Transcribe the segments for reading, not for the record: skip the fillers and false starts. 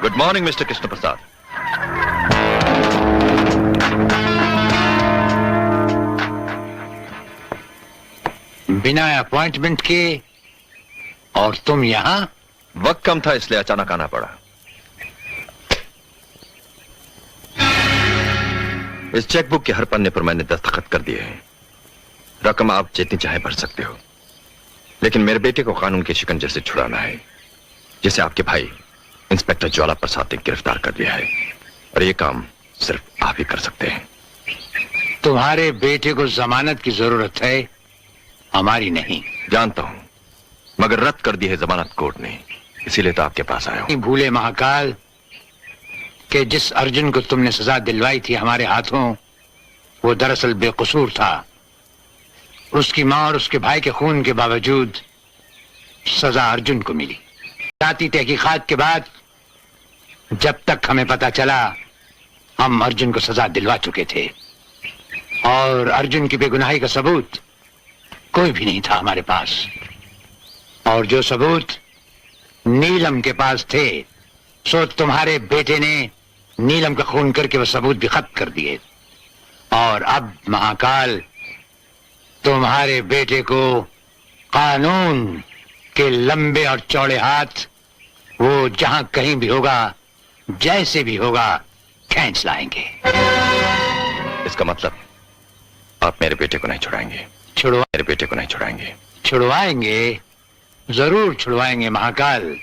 Good morning mister Krishna Prasad. बिना appointment के और तुम यहाँ? वक्त कम था इसलिए अचानक आना पड़ा। इस चेकबुक के हर पन्ने पर मैंने दस्तखत कर दिए हैं। रकम आप जितनी चाहे भर सकते हो, लेकिन मेरे बेटे को कानून के शिकंजे से छुड़ाना है, जिसे आपके भाई इंस्पेक्टर ज्वाला प्रसाद ने गिरफ्तार कर लिया है, और यह काम सिर्फ आप ही कर सकते हैं। तुम्हारे बेटे को जमानत की जरूरत है, हमारी नहीं। जानता हूं, मगर रद्द कर दी है जमानत कोर्ट ने, इसीलिए तो आपके पास आया हूं। भूले महाकाल कि जिस अर्जुन को तुमने सजा दिलवाई थी हमारे हाथों, वो दरअसल बेकसूर था। उसकी मां और उसके भाई के खून के बावजूद सजा अर्जुन को मिली। जाती तहकीकात के बाद जब तक हमें पता चला, हम अर्जुन को सजा दिलवा चुके थे, और अर्जुन की बेगुनाही का सबूत कोई भी नहीं था हमारे पास। और जो सबूत नीलम के पास थे, सो तुम्हारे बेटे ने नीलम का खून करके वो सबूत भी खत्म कर दिए। और अब महाकाल, तुम्हारे बेटे को कानून के लंबे और चौड़े हाथ, वो जहां कहीं भी होगा, जैसे भी होगा, खींच लाएंगे। इसका मतलब आप मेरे बेटे को नहीं छुड़ाएंगे? मेरे बेटे को नहीं छुड़ाएंगे? छुड़वाएंगे, जरूर छुड़वाएंगे महाकाल।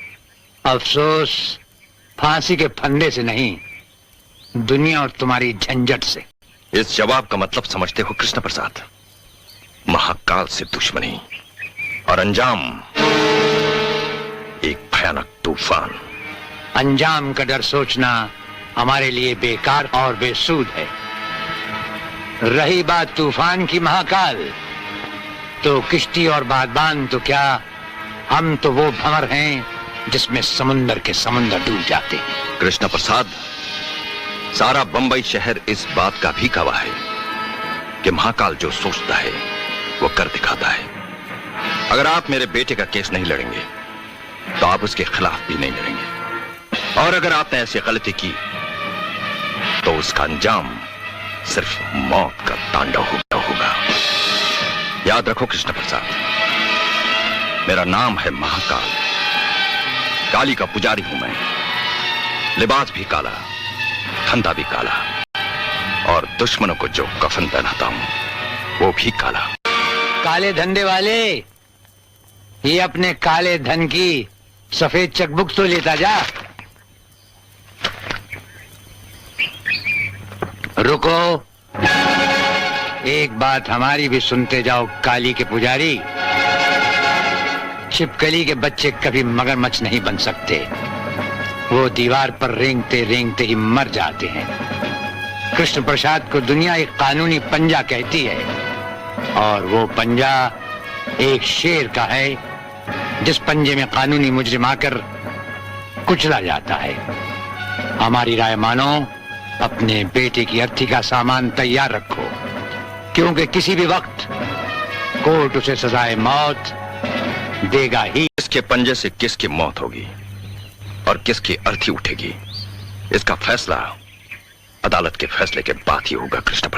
अफसोस फांसी के फंदे से नहीं, दुनिया और तुम्हारी झंझट से। इस जवाब का मतलब समझते हो कृष्ण प्रसाद? महाकाल से दुश्मनी और अंजाम एक भयानक तूफान। अंजाम का डर सोचना हमारे लिए बेकार और बेसूद है। रही बात तूफान की महाकाल, तो किश्ती और बादबान तो क्या, हम तो वो भंवर हैं जिसमें समुंदर के समुंदर डूब जाते हैं। कृष्ण प्रसाद, सारा बंबई शहर इस बात का भी गवाह है कि महाकाल जो सोचता है वो कर दिखाता है। अगर आप मेरे बेटे का केस नहीं लड़ेंगे तो आप उसके खिलाफ भी नहीं लड़ेंगे, और अगर आपने ऐसी गलती की तो उसका अंजाम सिर्फ मौत का तांडव होगा। याद रखो कृष्ण प्रसाद, मेरा नाम है महाकाल। काली का पुजारी हूं मैं। लिबास भी काला, धंधा भी काला, और दुश्मनों को जो कफन पहनाता हूं वो भी काला। काले धंधे वाले, ये अपने काले धन की सफेद चेकबुक तो लेता जा। रुको, एक बात हमारी भी सुनते जाओ काली के पुजारी। छिपकली के बच्चे कभी मगरमच्छ नहीं बन सकते, वो दीवार पर रेंगते रेंगते ही मर जाते हैं। कृष्ण प्रसाद को दुनिया एक कानूनी पंजा कहती है, और वो पंजा एक शेर का है जिस पंजे में कानूनी मुजरिम आकर कुचला जाता है। हमारी राय मानो, अपने बेटे की अर्थी का सामान तैयार रखो, क्योंकि किसी भी वक्त कोर्ट उसे सजाए मौत देगा ही। किसके पंजे से किसकी मौत होगी और किसकी अर्थी उठेगी, इसका फैसला अदालत के फैसले के बाद ही होगा कृष्ण प्रसाद।